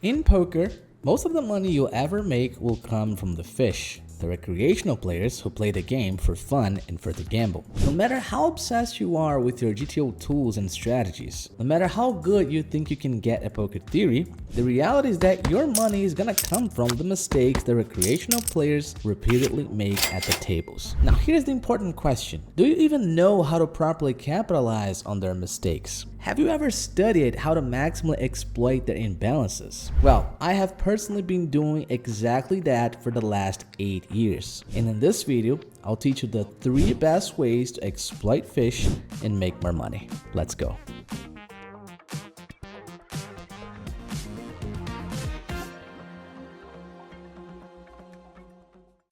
In poker, most of the money you'll ever make will come from the fish, the recreational players who play the game for fun and for the gamble. No matter how obsessed you are with your GTO tools and strategies, no matter how good you think you can get at poker theory, the reality is that your money is gonna come from the mistakes the recreational players repeatedly make at the tables. Now here's the important question. Do you even know how to properly capitalize on their mistakes? Have you ever studied how to maximally exploit their imbalances? Well, I have personally been doing exactly that for the last 8 years. And in this video, I'll teach you the 3 best ways to exploit fish and make more money. Let's go.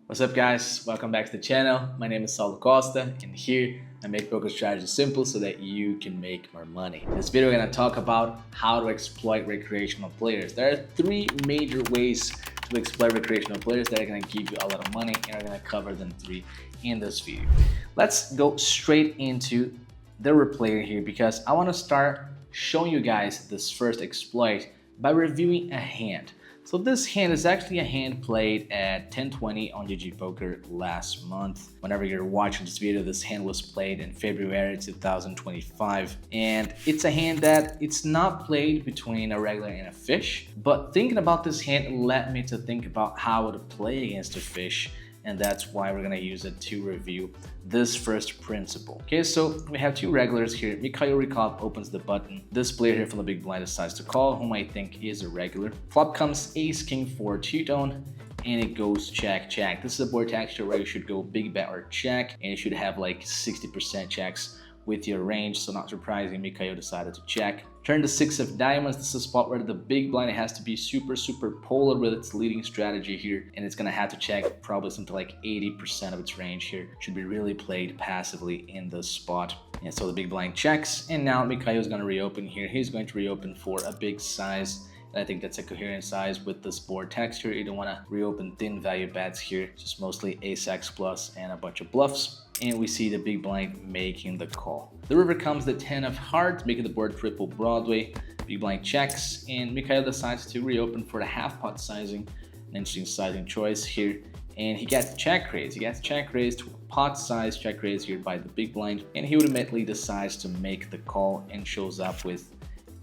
What's up guys, welcome back to the channel. My name is Saulo Costa and here I make poker strategy simple so that you can make more money. In this video we're going to talk about how to exploit recreational players. There are 3 major ways to exploit recreational players that are going to give you a lot of money, and I'm going to cover them 3 in this video. Let's go straight into the replayer here because I want to start showing you guys this first exploit by reviewing a hand. So this hand is actually a hand played at 1020 on GG Poker last month. Whenever you're watching this video, this hand was played in February 2025. And it's a hand that it's not played between a regular and a fish. But thinking about this hand led me to think about how to play against a fish. And that's why we're gonna use it to review this first principle. Okay, so we have 2 regulars here. Mikhail Rykov opens the button. This player here from the big blind decides to call, whom I think is a regular. Flop comes ace king for 2-tone, and it goes check check. This is a board texture where you should go big bet or check, and you should have like 60% checks with your range, so not surprising, Mikhail decided to check. Turn the 6 of diamonds. This is a spot where the big blind has to be super polar with its leading strategy here, and it's gonna have to check probably something like 80% of its range here. Should be really played passively in this spot. And so the big blind checks, and now Mikhail is gonna reopen here. He's going to reopen for a big size. And I think that's a coherent size with this board texture. You don't want to reopen thin value bets here, just mostly ace-x plus and a bunch of bluffs. And we see the big blind making the call. The river comes the 10 of hearts, making the board triple Broadway. Big blind checks, and Mikhail decides to reopen for the half pot sizing. An interesting sizing choice here. And he gets check raised. He gets check raised to pot size check raised here by the big blind. And he ultimately decides to make the call and shows up with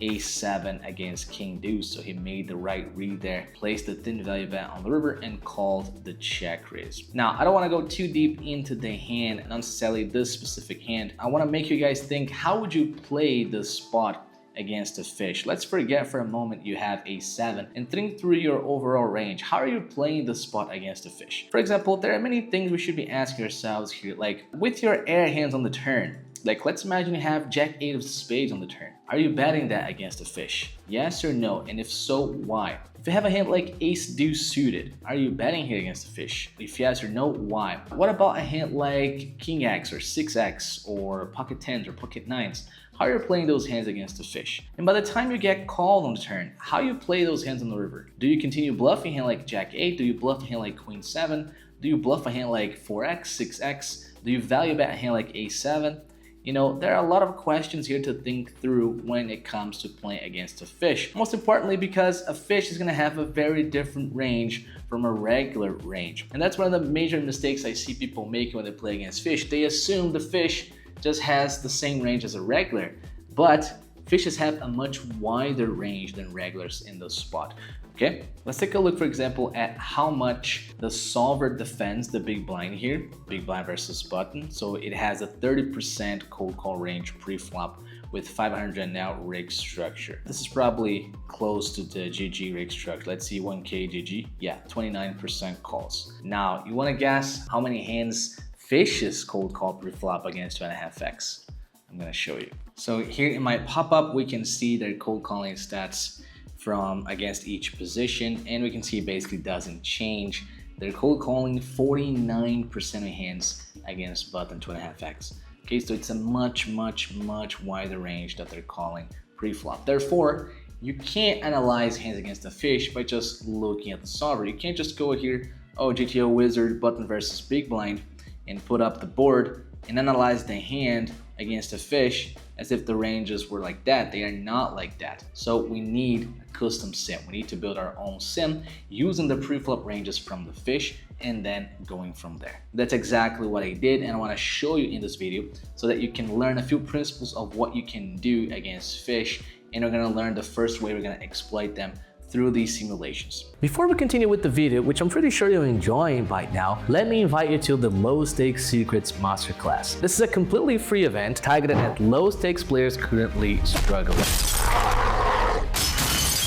ace-7 against king deuce, so he made the right read there, placed the thin value bet on the river and called the check raise. Now I don't want to go too deep into the hand, and necessarily this specific hand. I want to make you guys think, how would you play this spot against a fish? Let's forget for a moment you have ace-7 and think through your overall range. How are you playing the spot against a fish? For example, there are many things we should be asking ourselves here, like with your air hands on the turn. Like, let's imagine you have jack-8 of spades on the turn. Are you betting that against a fish? Yes or no? And if so, why? If you have a hand like ace-deuce suited, are you betting here against a fish? If yes or no, why? What about a hand like king-x or 6x or pocket 10s or pocket 9s? How are you playing those hands against a fish? And by the time you get called on the turn, how you play those hands on the river? Do you continue bluffing a hand like jack-8? Do you bluff a hand like queen-7? Do you bluff a hand like 4x, 6x? Do you value bet a hand like ace-7? You know, there are a lot of questions here to think through when it comes to playing against a fish. Most importantly, because a fish is going to have a very different range from a regular range. And that's one of the major mistakes I see people making when they play against fish. They assume the fish just has the same range as a regular, but fishes have a much wider range than regulars in this spot. Okay, let's take a look, for example, at how much the solver defends the big blind here, big blind versus button. So it has a 30% cold call range pre-flop with 500 now rig structure. This is probably close to the GG rig structure. Let's see, 1K GG. Yeah, 29% calls. Now, you want to guess how many hands fishes cold call pre-flop against 2.5x? I'm going to show you. So here in my pop-up, we can see their cold calling stats from against each position, and we can see it basically doesn't change. They're cold calling 49% of hands against button 2.5x. Okay, so it's a much wider range that they're calling pre-flop. Therefore, you can't analyze hands against a fish by just looking at the solver. You can't just go here, oh, GTO wizard button versus big blind, and put up the board and analyze the hand against a fish as if the ranges were like that. They are not like that. So we need a custom sim. We need to build our own sim using the pre-flop ranges from the fish and then going from there. That's exactly what I did, and I want to show you in this video so that you can learn a few principles of what you can do against fish, and we're going to learn the first way we're going to exploit them through these simulations. Before we continue with the video, which I'm pretty sure you're enjoying by now, let me invite you to the Low Stakes Secrets Masterclass. This is a completely free event targeted at low stakes players currently struggling.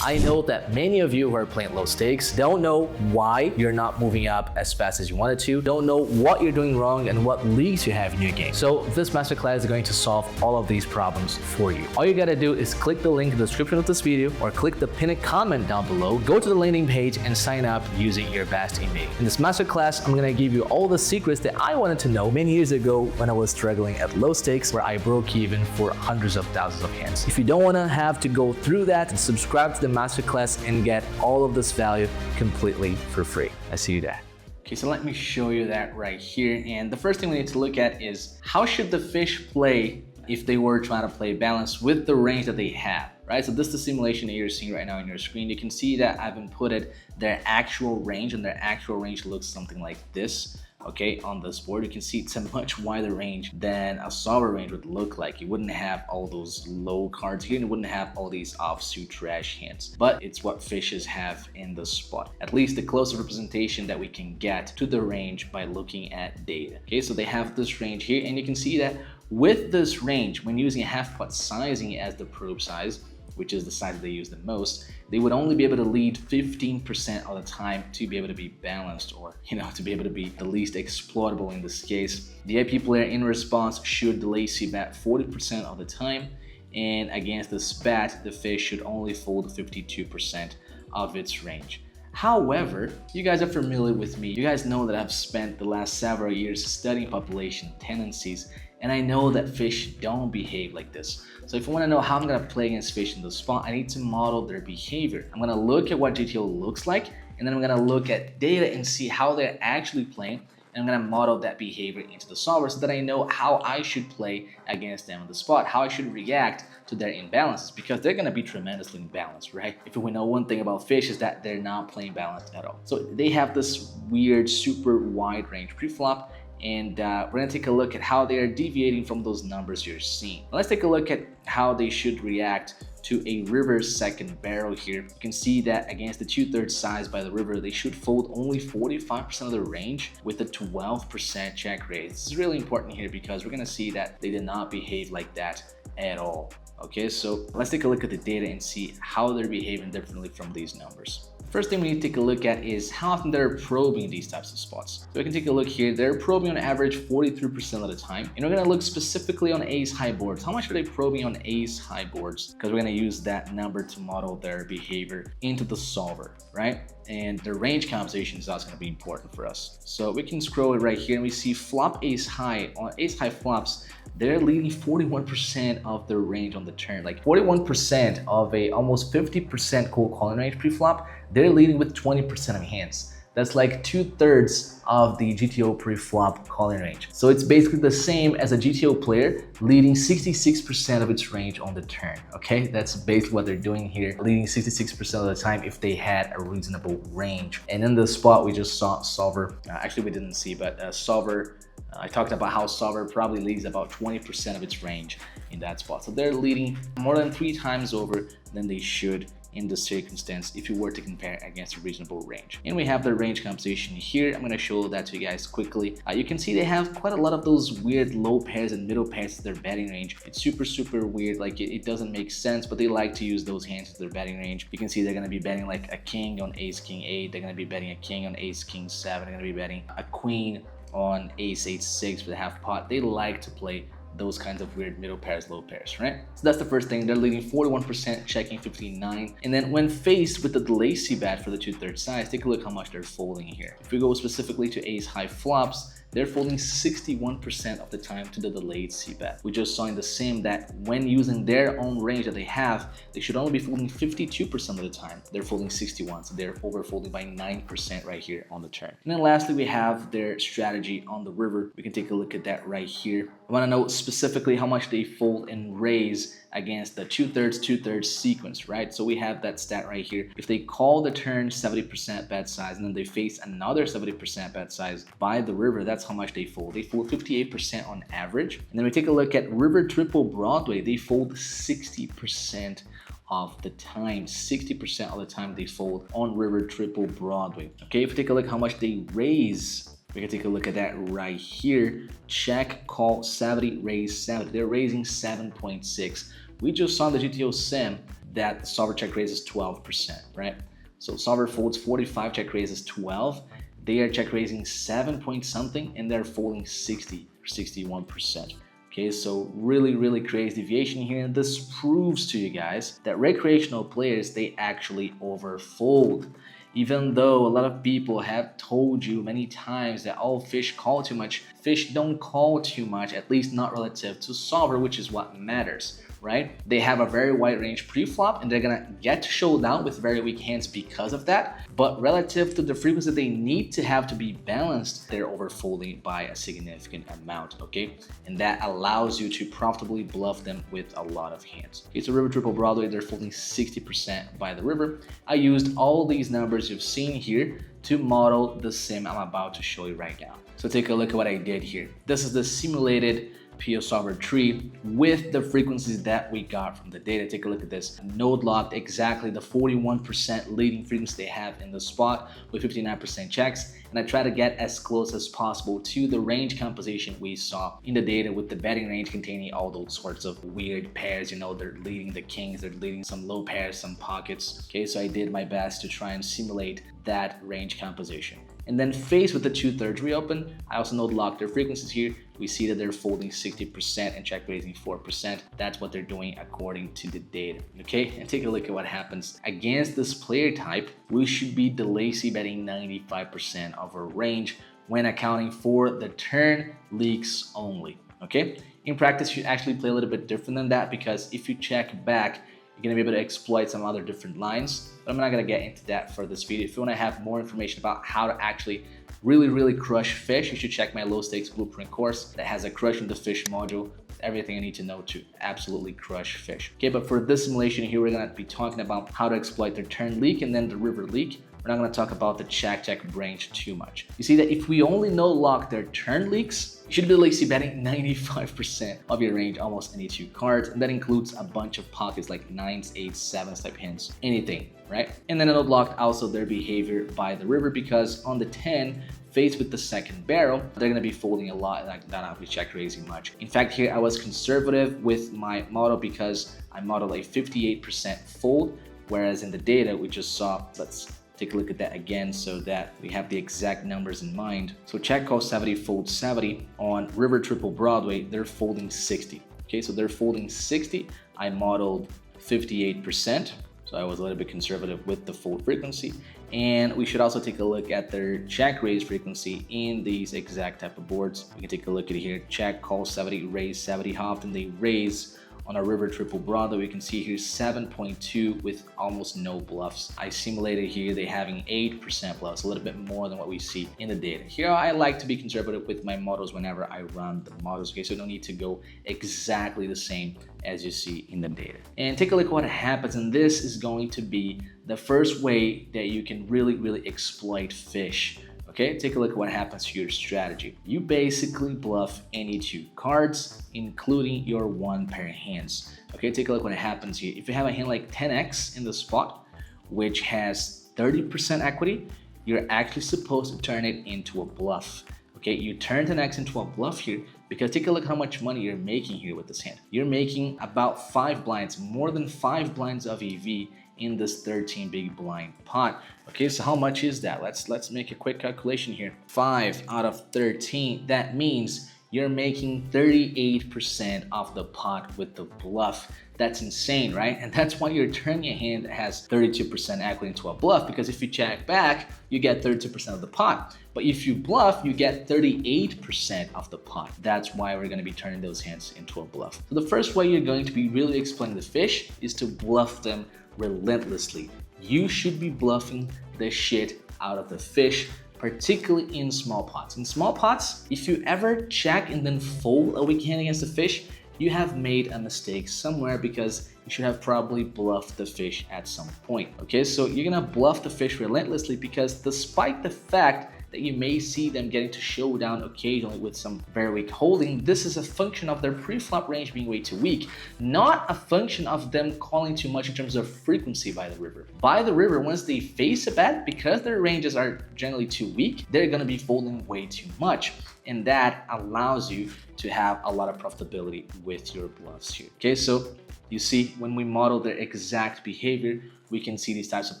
I know that many of you who are playing low stakes don't know why you're not moving up as fast as you wanted to, don't know what you're doing wrong and what leagues you have in your game. So this masterclass is going to solve all of these problems for you. All you gotta do is click the link in the description of this video or click the pinned comment down below, go to the landing page and sign up using your best email. In this masterclass, I'm gonna give you all the secrets that I wanted to know many years ago when I was struggling at low stakes, where I broke even for hundreds of thousands of hands. If you don't wanna have to go through that, subscribe to the masterclass and get all of this value completely for free. I see you there. Okay, so let me show you that right here. And the first thing we need to look at is how should the fish play if they were trying to play balance with the range that they have, right? So this is the simulation that you're seeing right now on your screen. You can see that I've inputted their actual range, and their actual range looks something like this. Okay, on this board, you can see it's a much wider range than a solver range would look like. You wouldn't have all those low cards here, and you wouldn't have all these offsuit trash hands, but it's what fishes have in the spot. At least the closest representation that we can get to the range by looking at data. Okay, so they have this range here, and you can see that with this range, when using a half pot sizing as the probe size, which is the size they use the most, they would only be able to lead 15% of the time to be able to be balanced, or to be able to be the least exploitable in this case. The IP player in response should delay c-bet 40% of the time, and against the spat, the fish should only fold 52% of its range. However, you guys are familiar with me. You guys know that I've spent the last several years studying population tendencies, and I know that fish don't behave like this. So if I want to know how I'm going to play against fish in the spot, I need to model their behavior. I'm going to look at what GTO looks like, and then I'm going to look at data and see how they're actually playing, and I'm going to model that behavior into the solver so that I know how I should play against them in the spot, how I should react to their imbalances, because they're going to be tremendously imbalanced, right? If we know one thing about fish is that they're not playing balanced at all. So they have this weird, super wide range pre-flop, and we're going to take a look at how they are deviating from those numbers you're seeing. Now let's take a look at how they should react to a river second barrel here. You can see that against the 2/3 size by the river, they should fold only 45% of the range with a 12% check raise. This is really important here because we're going to see that they did not behave like that at all. Okay, so let's take a look at the data and see how they're behaving differently from these numbers. First thing we need to take a look at is how often they're probing these types of spots. So we can take a look here. They're probing on average 43% of the time. And we're going to look specifically on ace high boards. How much are they probing on ace high boards? Because we're going to use that number to model their behavior into the solver, right? And the range composition is also going to be important for us. So we can scroll it right here and we see flop ace high. On ace high flops, they're leading 41% of their range on the turn. Like 41% of a almost 50% cold calling range pre-flop, they're leading with 20% of hands. That's like 2/3 of the GTO pre-flop calling range. So it's basically the same as a GTO player leading 66% of its range on the turn. Okay, that's basically what they're doing here, leading 66% of the time if they had a reasonable range. And in the spot we just saw solver, actually we didn't see, but solver, I talked about how solver probably leads about 20% of its range in that spot. So they're leading more than 3 times over than they should in this circumstance if you were to compare against a reasonable range. And we have the range composition here. I'm going to show that to you guys quickly. You can see they have quite a lot of those weird low pairs and middle pairs to their betting range. It's super weird, like it doesn't make sense, but they like to use those hands to their betting range. You can see they're going to be betting like a king on ace king 8, they're going to be betting a king on ace king 7, they're going to be betting a queen on ace 8-6 for the half pot. They like to play those kinds of weird middle pairs, low pairs, right? So that's the first thing. They're leading 41%, checking 59. And then when faced with the delay c-bet for the 2/3 size, take a look how much they're folding here. If we go specifically to ace high flops, they're folding 61% of the time to the delayed c-bet. We just saw in the sim that when using their own range that they have, they should only be folding 52% of the time. They're folding 61, so they're overfolding by 9% right here on the turn. And then lastly, we have their strategy on the river. We can take a look at that right here. I want to know specifically how much they fold and raise against the 2/3 sequence, right? So we have that stat right here. If they call the turn 70% bet size and then they face another 70% bet size by the river, that's how much they fold. They fold 58% on average. And then we take a look at river triple Broadway. They fold 60% of the time. 60% of the time they fold on river triple Broadway. Okay, if we take a look how much they raise, we can take a look at that right here. Check, call 70, raise 70. They're raising 7.6. We just saw in the GTO sim that solver check raises 12%, right? So solver folds 45, check raises 12. They are check raising 7 point something and they're folding 60 or 61%. Okay, so really crazy deviation here, and this proves to you guys that recreational players, they actually overfold. Even though a lot of people have told you many times that all fish call too much, fish don't call too much, at least not relative to solver, which is what matters, right? They have a very wide range pre-flop and they're gonna get to showdown with very weak hands because of that, but relative to the frequency they need to have to be balanced, they're overfolding by a significant amount, okay? And that allows you to profitably bluff them with a lot of hands. Okay, so river triple Broadway, they're folding 60% by the river. I used all these numbers you've seen here to model the sim I'm about to show you right now. So take a look at what I did here. This is the simulated PO solver tree with the frequencies that we got from the data. Take a look at this. Node locked exactly the 41% leading frequency they have in the spot with 59% checks. And I try to get as close as possible to the range composition we saw in the data, with the betting range containing all those sorts of weird pairs. You know, they're leading the kings, they're leading some low pairs, some pockets. Okay, so I did my best to try and simulate that range composition. And then faced with the 2/3 reopen, I also node locked their frequencies here. We see that they're folding 60% and check raising 4%. That's what they're doing according to the data. Okay, and take a look at what happens. Against this player type, we should be delay c-betting 95% of our range when accounting for the turn leaks only. Okay, in practice, you actually play a little bit different than that, because if you check back, you're gonna be able to exploit some other different lines, but I'm not gonna get into that for this video. If you wanna have more information about how to actually really crush fish, you should check my low stakes blueprint course that has a crushing the fish module with everything you need to know to absolutely crush fish. Okay, but for this simulation here, we're gonna be talking about how to exploit the turn leak and then the river leak. We're not going to talk about the check range too much. You see that if we only node lock their turn leaks, you should be lazy betting 95% of your range, almost any two cards, and that includes a bunch of pockets like 9s, 8s, 7s type hands, anything, right? And then I node locked also their behavior by the river, because on the 10, faced with the second barrel, they're going to be folding a lot, like not be check raising much. In fact, here I was conservative with my model because I modeled a 58% fold, whereas in the data we just saw, let's take a look at that again so that we have the exact numbers in mind. So check call 70, fold 70. On river triple Broadway, they're folding 60. Okay, so they're folding 60. I modeled 58%. So I was a little bit conservative with the fold frequency. And we should also take a look at their check raise frequency in these exact type of boards. We can take a look at it here. Check call 70, raise 70. How often they raise on a river triple Broadway? We can see here 7.2 with almost no bluffs. I simulated here they having 8% bluffs, a little bit more than what we see in the data. Here I like to be conservative with my models whenever I run the models, okay? So no need to go exactly the same as you see in the data. And take a look at what happens, and this is going to be the first way that you can really exploit fish. Okay, take a look at what happens to your strategy. You basically bluff any two cards, including your one pair hands. Okay, take a look what happens here. If you have a hand like 10x in the spot, which has 30% equity, you're actually supposed to turn it into a bluff. Okay, you turn 10x into a bluff here because take a look how much money you're making here with this hand. You're making about 5 blinds, more than 5 blinds of EV in this 13 big blind pot. Okay, so how much is that? Let's make a quick calculation here. 5 out of 13, that means you're making 38% of the pot with the bluff. That's insane, right? And that's why you're turning a hand that has 32% equity into a bluff, because if you check back, you get 32% of the pot. But if you bluff, you get 38% of the pot. That's why we're gonna be turning those hands into a bluff. So the first way you're going to be really explaining the fish is to bluff them relentlessly. You should be bluffing the shit out of the fish, particularly in small pots. In small pots, if you ever check and then fold a weak hand against the fish, you have made a mistake somewhere, because you should have probably bluffed the fish at some point. Okay, so you're gonna bluff the fish relentlessly, because despite the fact that you may see them getting to showdown occasionally with some very weak holding, this is a function of their pre-flop range being way too weak, not a function of them calling too much in terms of frequency by the river. By the river, once they face a bet, because their ranges are generally too weak, they're gonna be folding way too much. And that allows you to have a lot of profitability with your bluffs here. Okay, so you see, when we model their exact behavior, we can see these types of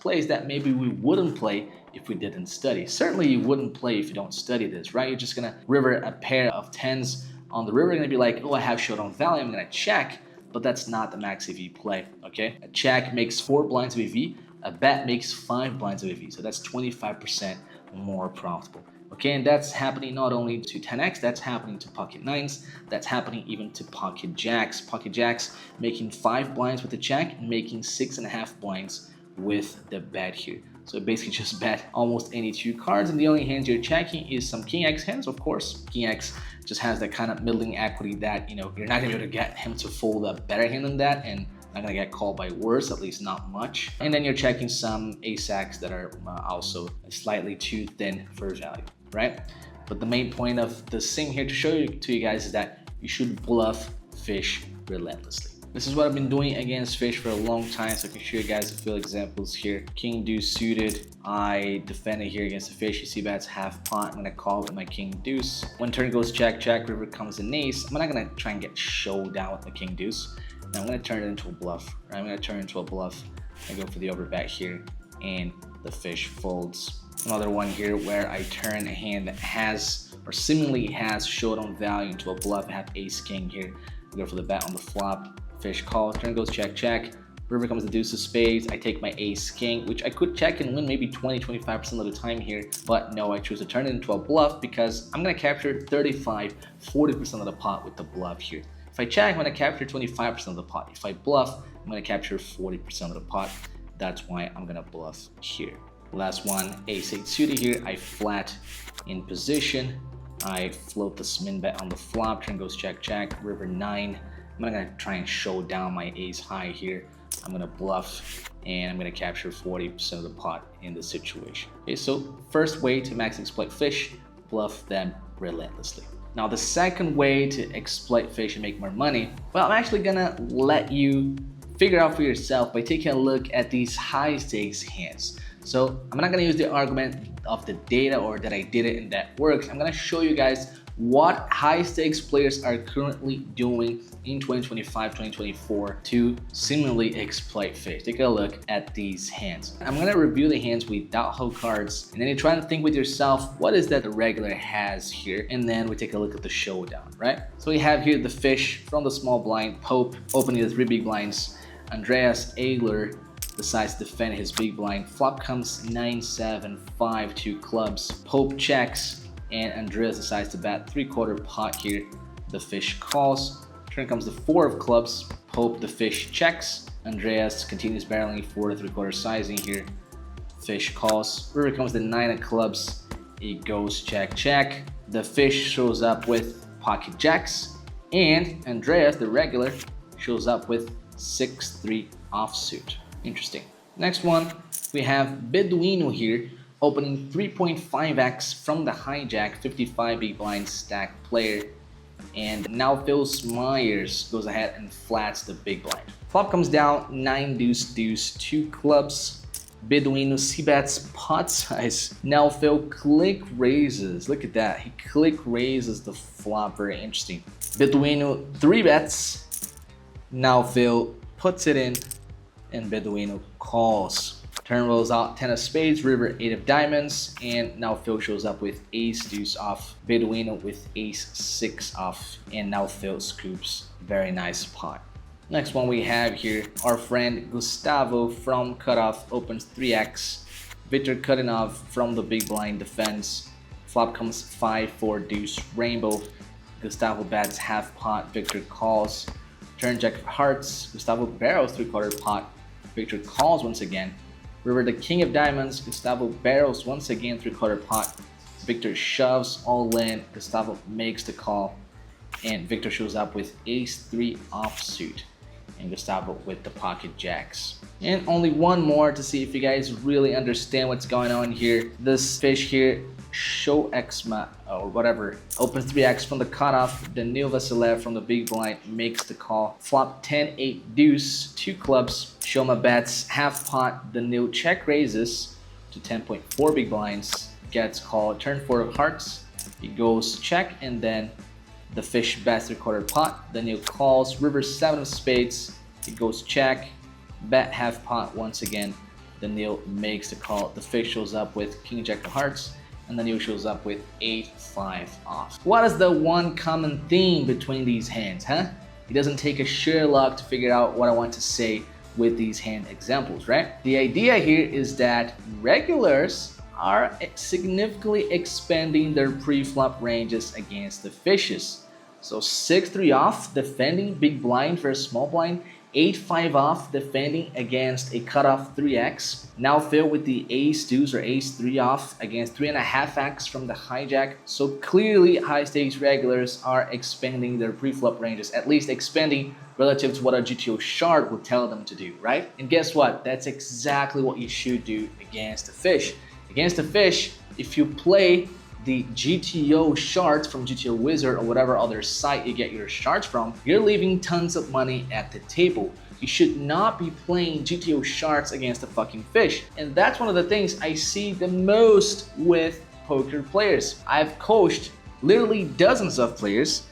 plays that maybe we wouldn't play if we didn't study. Certainly you wouldn't play if you don't study this, right? You're just gonna river a pair of tens on the river, you're gonna be like, oh, I have showdown value, I'm gonna check, but that's not the max EV play, okay? A check makes 4 blinds of EV, a bet makes 5 blinds of EV, so that's 25% more profitable. Okay, and that's happening not only to 10x, that's happening to pocket nines, that's happening even to pocket jacks. Pocket jacks making 5 blinds with the check and making 6.5 blinds with the bet here. So basically just bet almost any 2 cards, and the only hands you're checking is some king x hands, of course. King x just has that kind of middling equity that, you know, you're not gonna be able to get him to fold a better hand than that, and not gonna get called by worse, at least not much. And then you're checking some ace-x that are also slightly too thin for value, right? But the main point of the sim here to show you to you guys is that you should bluff fish relentlessly. This is what I've been doing against fish for a long time, so I can show you guys a few examples here. King deuce suited, I defended here against the fish. You see bets half pot, I'm gonna call with my king deuce. When turn goes check, check, river comes an ace, I'm not gonna try and get showdown with the king deuce. Now I'm gonna turn it into a bluff, right? I'm gonna turn it into a bluff. I go for the overbet here, and the fish folds. Another one here where I turn a hand that has, or seemingly has, showdown value into a bluff. I have ace king here. I go for the bet on the flop. Fish calls, turn goes check, check. River comes the deuce of spades. I take my ace king, which I could check and win maybe 20-25% of the time here, but no, I choose to turn it into a bluff because I'm gonna capture 35-40% of the pot with the bluff here. If I check, I'm gonna capture 25% of the pot. If I bluff, I'm gonna capture 40% of the pot. That's why I'm gonna bluff here. Last one, ace-8 suited here. I flat in position. I float the min bet on the flop. Turn goes check, check. River 9. I'm not gonna try and show down my ace high here. I'm gonna bluff and I'm gonna capture 40% of the pot in this situation. Okay, so first way to max exploit fish, bluff them relentlessly. Now the second way to exploit fish and make more money, well, I'm actually gonna let you figure out for yourself by taking a look at these high stakes hands. So I'm not gonna use the argument of the data or that I did it and that works. I'm gonna show you guys what high stakes players are currently doing in 2025, 2024 to seemingly exploit fish. Take a look at these hands. I'm gonna review the hands without hoe cards, and then you try to think with yourself, what is that the regular has here? And then we take a look at the showdown, right? So we have here the fish from the small blind, Pope opening the 3 big blinds, Andreas Ayler decides to defend his big blind. Flop comes 9-7, 5, 2 clubs. Pope checks, and Andreas decides to bet 3/4 pot here. The fish calls. Turn comes the 4 of clubs. Pope the fish checks. Andreas continues barreling for the 3/4 sizing here. Fish calls. River comes the 9 of clubs. It goes check, check. The fish shows up with pocket jacks, and Andreas, the regular, shows up with 6-3 offsuit. Interesting. Next one, we have Beduino here, opening 3.5x from the hijack, 55 big blind stack player. And now Phil Myers goes ahead and flats the big blind. Flop comes down, 9 deuce deuce, 2 clubs. Beduino c-bets pot size. Now Phil click raises. Look at that. He click raises the flop. Very interesting. Beduino 3 bets. Now Phil puts it in, and Beduino calls. Turn rolls out 10 of spades, river 8 of diamonds, and now Phil shows up with ace deuce off, Beduino with ace 6 off, and now Phil scoops. Very nice pot. Next one we have here, our friend Gustavo from cutoff opens 3x, Victor cutting off from the big blind defense, flop comes 5-4 deuce rainbow, Gustavo bets half pot, Victor calls, turn jack of hearts, Gustavo barrels 3/4 pot, Victor calls once again, river the king of diamonds, Gustavo barrels once again 3/4 pot, Victor shoves all in, Gustavo makes the call, and Victor shows up with ace 3 offsuit, and Gustavo with the pocket jacks. And only one more to see if you guys really understand what's going on here. This fish here, show Xma or whatever, opens 3x from the cutoff, Daniil Vasilev from the big blind makes the call, flop 10-8 deuce, 2 clubs, Shoma bets half pot, Daniil check raises to 10.4 big blinds, gets called, turn 4 of hearts, he goes check, and then the fish bets 3/4 pot, Daniil calls, river 7 of spades, he goes check, bet half pot once again, Daniil makes the call, the fish shows up with king jack of hearts, and then he shows up with 8-5 off. What is the one common theme between these hands, huh? It doesn't take a Sherlock to figure out what I want to say with these hand examples, right? The idea here is that regulars are significantly expanding their pre-flop ranges against the fishes. So 6-3 off defending big blind versus small blind, 8-5 off defending against a cutoff 3x. Now Phil with the ace deuce or ace 3 off against 3.5x from the hijack. So clearly high stakes regulars are expanding their pre-flop ranges, at least expanding relative to what a GTO shard would tell them to do, right? And guess what? That's exactly what you should do against the fish. Against the fish, if you play the GTO shards from GTO Wizard or whatever other site you get your shards from, you're leaving tons of money at the table. You should not be playing GTO shards against the fucking fish. And that's one of the things I see the most with poker players. I've coached literally dozens of players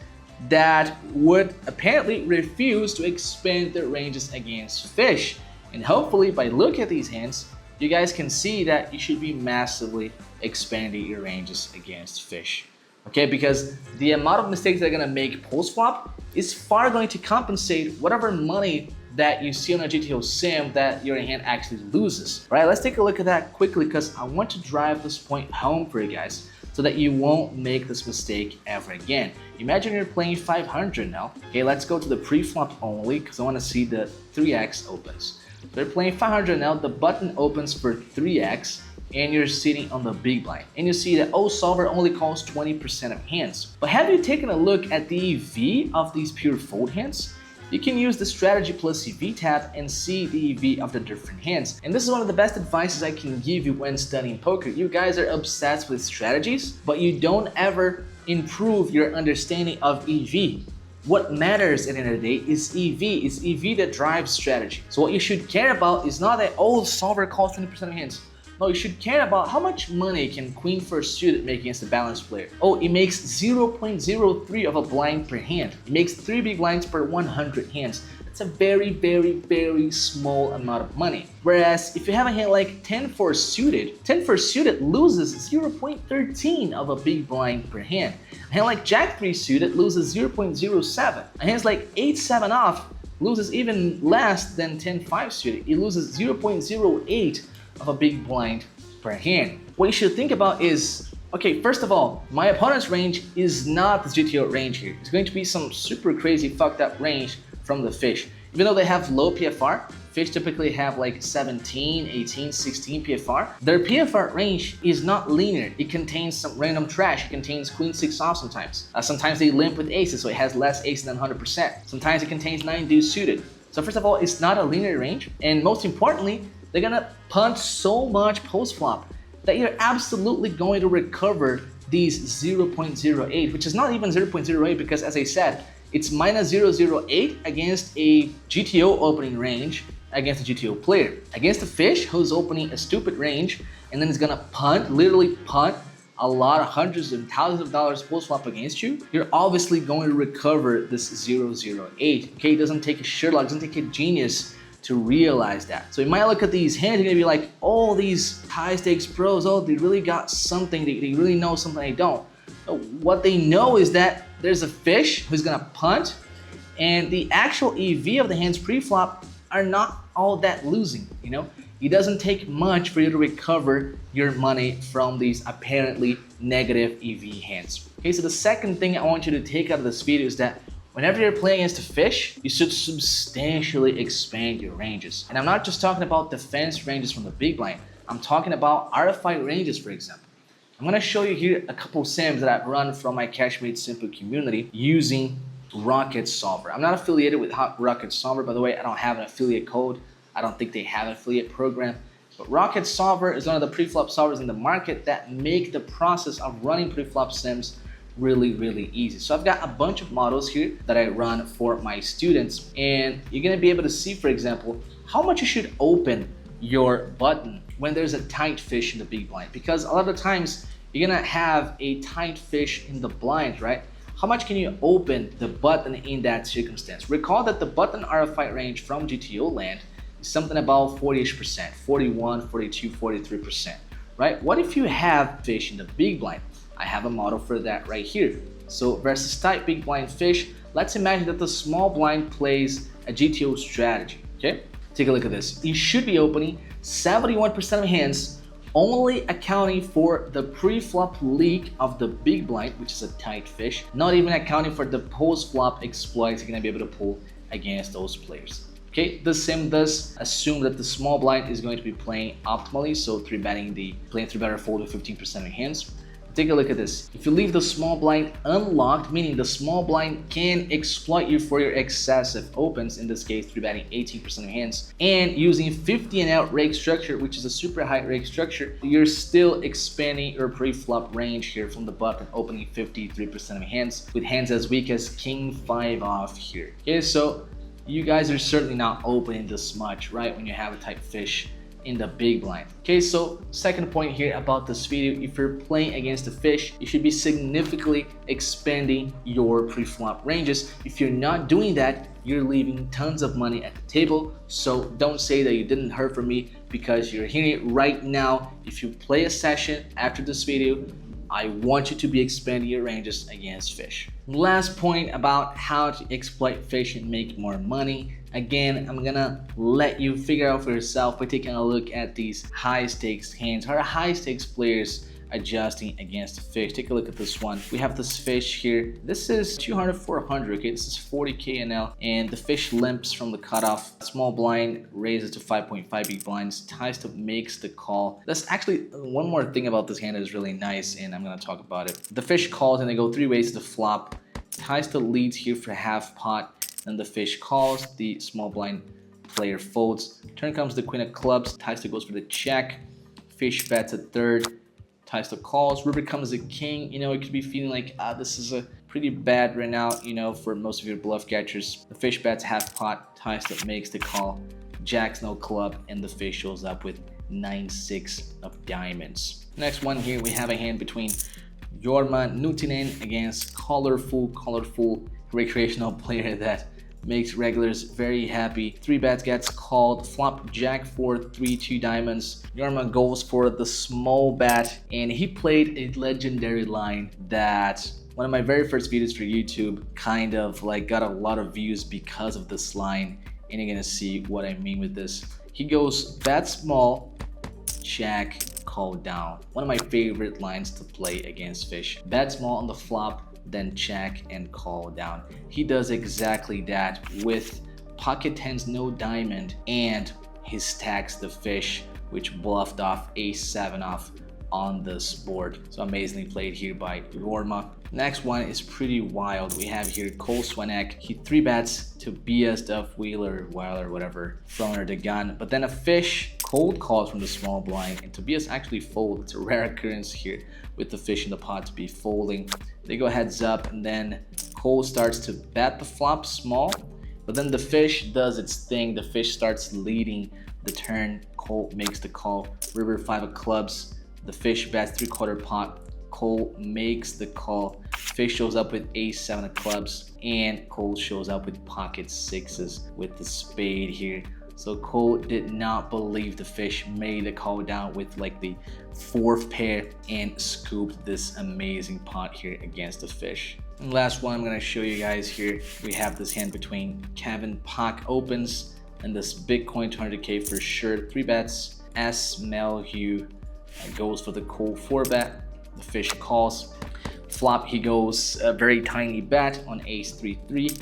that would apparently refuse to expand their ranges against fish. And hopefully by looking at these hands, you guys can see that you should be massively expanding your ranges against fish. Okay, because the amount of mistakes they're gonna make post-flop is far going to compensate whatever money that you see on a GTO sim that your hand actually loses. All right, let's take a look at that quickly because I want to drive this point home for you guys so that you won't make this mistake ever again. Imagine you're playing 500 now. Okay, let's go to the pre-flop only because I want to see the 3x opens. They're playing 500 now, the button opens for 3x, and you're sitting on the big blind. And you see that, oh, solver only calls 20% of hands. But have you taken a look at the EV of these pure fold hands? You can use the strategy plus EV tab and see the EV of the different hands. And this is one of the best advices I can give you when studying poker. You guys are obsessed with strategies, but you don't ever improve your understanding of EV. What matters at the end of the day is EV. It's EV that drives strategy. So what you should care about is not that, oh, solver calls 20% of hands. No, you should care about how much money can queen first suited make against a balanced player. Oh, it makes 0.03 of a blind per hand. It makes 3 big blinds per 100 hands. That's a very, very, very small amount of money. Whereas if you have a hand like 10-4 suited, 10-4 suited loses 0.13 of a big blind per hand. A hand like Jack-3 suited loses 0.07. A hand like 8-7 off loses even less than 10-5 suited. It loses 0.08 of a big blind per hand. What you should think about is, okay, first of all, my opponent's range is not the GTO range here. It's going to be some super crazy fucked up range from the fish. Even though they have low PFR, fish typically have like 17, 18, 16 PFR. Their PFR range is not linear. It contains some random trash. It contains queen 6 off sometimes. Sometimes they limp with aces, so it has less aces than 100%. Sometimes it contains 9 deuce suited. So first of all, it's not a linear range. And most importantly, they're gonna punt so much post-flop that you're absolutely going to recover these 0.08, which is not even 0.08 because, as I said, it's minus 0.08 against a GTO opening range against a GTO player. Against a fish who's opening a stupid range and then is gonna punt, literally punt a lot of hundreds and thousands of dollars post-flop against you, you're obviously going to recover this 0.08. Okay, it doesn't take a Sherlock, it doesn't take a genius to realize that. So you might look at these hands, you're gonna be like, oh, these high stakes pros, oh, they really got something, they really know something I don't. So what they know is that there's a fish who's gonna punt, and the actual EV of the hands pre-flop are not all that losing, you know? It doesn't take much for you to recover your money from these apparently negative EV hands. Okay, so the second thing I want you to take out of this video is that whenever you're playing against a fish, you should substantially expand your ranges. And I'm not just talking about defense ranges from the big blind. I'm talking about RFI ranges, for example. I'm gonna show you here a couple sims that I've run from my Cash Made Simple community using Rocket Solver. I'm not affiliated with Rocket Solver, by the way. I don't have an affiliate code. I don't think they have an affiliate program. But Rocket Solver is one of the pre-flop solvers in the market that make the process of running pre-flop sims really, really easy. So I've got a bunch of models here that I run for my students, and you're gonna be able to see, for example, how much you should open your button when there's a tight fish in the big blind. Because a lot of times you're gonna have a tight fish in the blind, right? How much can you open the button in that circumstance? Recall that the button RFI range from GTO land is something about 40-ish%, 41, 42, 43%, right? What if you have fish in the big blind? I have a model for that right here. So versus tight big blind fish, let's imagine that the small blind plays a GTO strategy, okay? Take a look at this. You should be opening 71% of hands, only accounting for the pre-flop leak of the big blind, which is a tight fish, not even accounting for the post-flop exploits you're gonna be able to pull against those players. Okay, the sim does assume that the small blind is going to be playing optimally, so playing 3-better fold with 15% of your hands. Take a look at this. If you leave the small blind unlocked, meaning the small blind can exploit you for your excessive opens, in this case 3-betting 18% of your hands, and using 50 and out rake structure, which is a super high rake structure, you're still expanding your pre-flop range here from the button, opening 53% of your hands, with hands as weak as king 5 off here. Okay, so you guys are certainly not opening this much, right, when you have a tight fish in the big blind. Okay, so second point here about this video, if you're playing against a fish, you should be significantly expanding your pre-flop ranges. If you're not doing that, you're leaving tons of money at the table. So don't say that you didn't hear from me, because you're hearing it right now. If you play a session after this video, I want you to be expanding your ranges against fish. Last point about how to exploit fish and make more money. Again, I'm gonna let you figure out for yourself by taking a look at these high stakes hands. How are high stakes players adjusting against fish? Take a look at this one. We have this fish here. This is 200, 400, okay? This is 40K NL, and the fish limps from the cutoff. Small blind raises to 5.5 big blinds. Ties to makes the call. That's actually one more thing about this hand that is really nice, and I'm gonna talk about it. The fish calls, and they go 3 ways to flop. Ties to leads here for half pot. Then the fish calls, the small blind player folds. Turn comes the queen of clubs, ties to goes for the check. Fish bets a third, ties to calls. River comes a king. You know, it could be feeling like, this is a pretty bad right now, you know, for most of your bluff catchers. The fish bets half pot, ties to makes the call. Jacks no club, and the fish shows up with 9-6 of diamonds. Next one here, we have a hand between Jorma Nutinen against colorful recreational player that makes regulars very happy. 3 bets gets called, flop jack for 3-2 diamonds. Jorma goes for the small bet, and he played a legendary line that one of my very first videos for YouTube kind of like got a lot of views because of this line, and you're gonna see what I mean with this. He goes bet small, check, call down. One of my favorite lines to play against fish. Bet small on the flop, then check and call down. He does exactly that with pocket tens, no diamond, and he stacks the fish, which bluffed off ace-7 off on this board. So amazingly played here by Jorma. Next one is pretty wild. We have here Cole Swanek. He 3 bets to BS Duff Wheeler, Weiler, whatever, from under the gun. But then a fish cold calls from the small blind, and Tobias actually fold. It's a rare occurrence here with the fish in the pot to be folding. They go heads up, and then Cole starts to bet the flop small, but then the fish does its thing. The fish starts leading the turn. Cole makes the call. River 5 of clubs. The fish bets 3/4 pot. Cole makes the call. Fish shows up with ace-7 of clubs, and Cole shows up with pocket 6s with the spade here. So Cole did not believe the fish, made the call down with like the 4th pair and scooped this amazing pot here against the fish. And last one I'm gonna show you guys here, we have this hand between Kevin Pak opens and this Bitcoin 200k for sure, 3 bets. S Mel Hugh goes for the Cole 4 bet, the fish calls. Flop, he goes a very tiny bet on ace 3-3.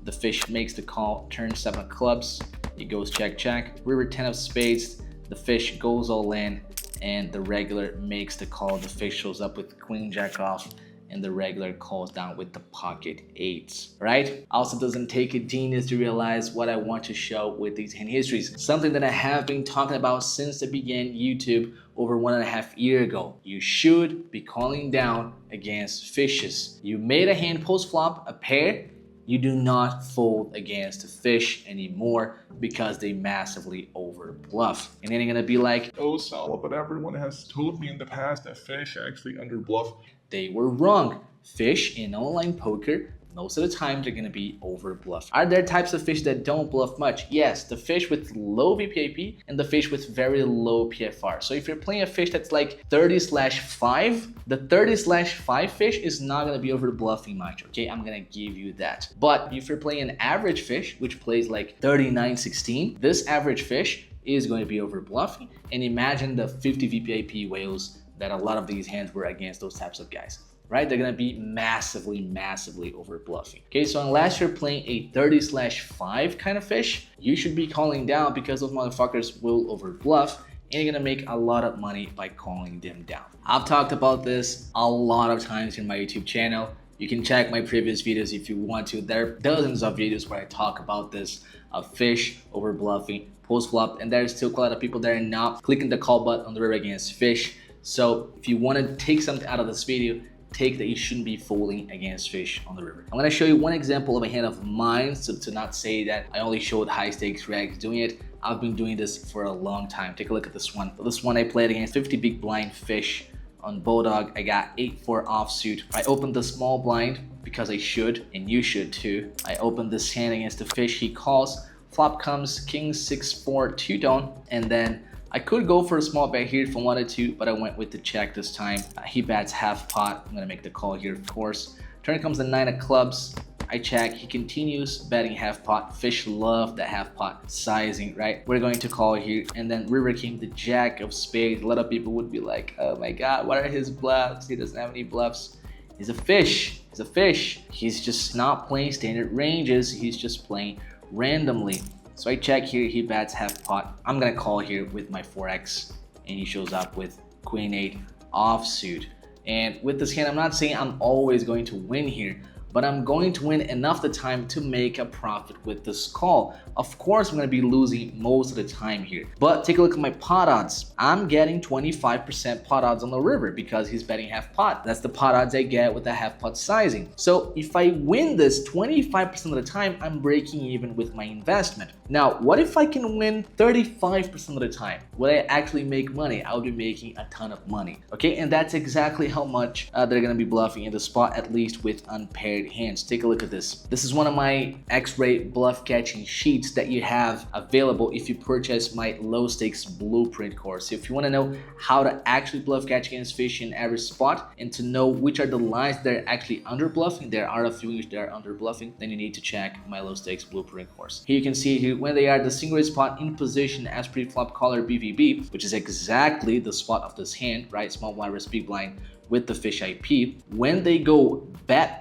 The fish makes the call, turn 7 of clubs. He goes check, check. River 10 of spades. The fish goes all in and the regular makes the call. The fish shows up with queen jack off and the regular calls down with the pocket 8s, right? Also doesn't take a genius to realize what I want to show with these hand histories. Something that I have been talking about since I began YouTube over 1.5 years ago. You should be calling down against fishes. You made a hand post flop, a pair, you do not fold against a fish anymore because they massively over bluff. And then you're gonna be like, oh Sala, but everyone has told me in the past that fish actually under bluff. They were wrong. Fish in online poker, most of the time they're gonna be over bluff. Are there types of fish that don't bluff much? Yes, the fish with low VPAP and the fish with very low PFR. So if you're playing a fish that's like 30/5, the 30/5 fish is not gonna be over bluffing much, okay? I'm gonna give you that. But if you're playing an average fish, which plays like 39/16, this average fish is going to be over bluffing. And imagine the 50 VPAP whales that a lot of these hands were against those types of guys, right? They're gonna be massively over bluffing. Okay, so unless you're playing a 30/5 kind of fish, you should be calling down because those motherfuckers will over bluff and you're gonna make a lot of money by calling them down. I've talked about this a lot of times in my YouTube channel. You can check my previous videos if you want to. There are dozens of videos where I talk about this, of fish over bluffing, post flop, and there's still quite a lot of people that are not clicking the call button on the river against fish. So if you want to take something out of this video, take that you shouldn't be folding against fish on the river. I'm going to show you one example of a hand of mine, so to not say that I only showed high stakes regs doing it. I've been doing this for a long time. Take a look at this one. This one I played against 50 big blind fish on Bulldog. I got 8-4 offsuit. I opened the small blind because I should, and you should too. I opened this hand against the fish. He calls. Flop comes king 6-4 2-tone, and then I could go for a small bet here if I wanted to, but I went with the check this time. He bets half pot. I'm gonna make the call here, of course. Turn comes the 9 of clubs. I check. He continues betting half pot. Fish love that half pot sizing, right? We're going to call here, and then river came the jack of spades. A lot of people would be like, oh my god, what are his bluffs? He doesn't have any bluffs. He's a fish. He's a fish. He's just not playing standard ranges. He's just playing randomly. So I check here, he bets half pot. I'm gonna call here with my 4x, and he shows up with queen 8 offsuit. And with this hand, I'm not saying I'm always going to win here, but I'm going to win enough the time to make a profit with this call. Of course, I'm gonna be losing most of the time here, but take a look at my pot odds. I'm getting 25% pot odds on the river because he's betting half pot. That's the pot odds I get with the half pot sizing. So if I win this 25% of the time, I'm breaking even with my investment. Now, what if I can win 35% of the time? Will I actually make money? I'll be making a ton of money, okay? And that's exactly how much they're gonna be bluffing in the spot, at least with unpaired hands. Take a look at this. This is one of my X-ray bluff catching sheets that you have available if you purchase my low stakes blueprint course. If you want to know how to actually bluff catch against fish in every spot and to know which are the lines that are actually under bluffing, there are a few which they are under bluffing, then you need to check my low stakes blueprint course. Here you can see here when they are the single spot in position as pre-flop caller BVB, which is exactly the spot of this hand, right? Small blind versus big blind with the fish IP. When they go bet,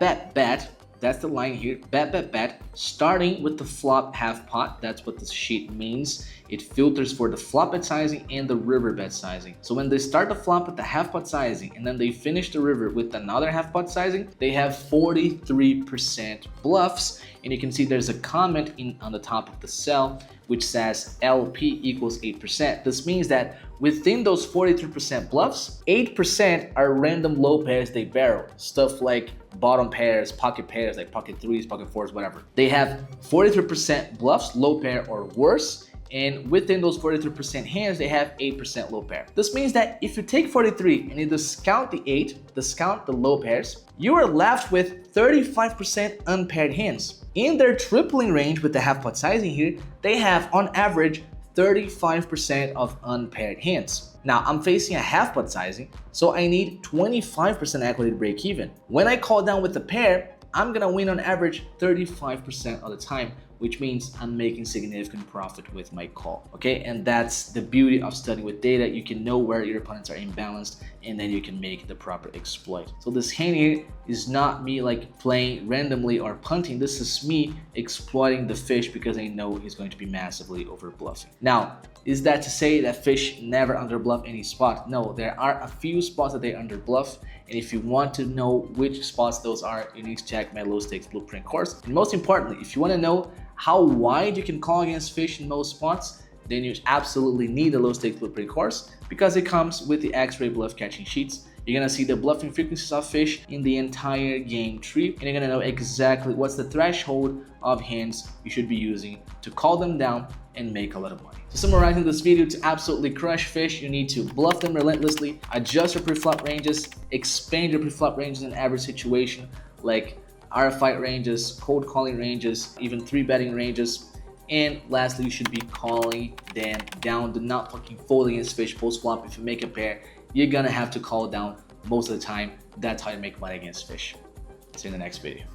that's the line here, bet, starting with the flop half pot. That's what this sheet means. It filters for the flop bet sizing and the river bet sizing. So when they start the flop with the half pot sizing and then they finish the river with another half pot sizing, they have 43% bluffs. And you can see there's a comment on the top of the cell which says LP equals 8%. This means that within those 43% bluffs, 8% are random low pairs they barrel. Stuff like bottom pairs, pocket pairs, like pocket 3s, pocket 4s, whatever. They have 43% bluffs, low pair or worse, And within those 43% hands, they have 8% low pair. This means that if you take 43 and you discount the 8, discount the low pairs, you are left with 35% unpaired hands. In their tripling range with the half pot sizing here, they have on average 35% of unpaired hands. Now I'm facing a half pot sizing, so I need 25% equity to break even. When I call down with the pair, I'm gonna win on average 35% of the time, which means I'm making significant profit with my call, okay? And that's the beauty of studying with data. You can know where your opponents are imbalanced, and then you can make the proper exploit. So this hand here is not me like playing randomly or punting. This is me exploiting the fish because I know he's going to be massively over bluffing. Now, is that to say that fish never under bluff any spot? No, there are a few spots that they under bluff. And if you want to know which spots those are, you need to check my low stakes blueprint course. And most importantly, if you want to know how wide you can call against fish in most spots, then you absolutely need the low stakes blueprint course because it comes with the X-ray bluff catching sheets. You're gonna see the bluffing frequencies of fish in the entire game tree, and you're gonna know exactly what's the threshold of hands you should be using to call them down and make a lot of money. So summarizing this video, to absolutely crush fish, you need to bluff them relentlessly, adjust your pre-flop ranges, expand your pre-flop ranges in average situation like RFI ranges, cold calling ranges, even 3-betting ranges. And lastly, you should be calling them down. Do not fucking fold against fish post flop. If you make a pair, you're gonna have to call down most of the time. That's how you make money against fish. See you in the next video.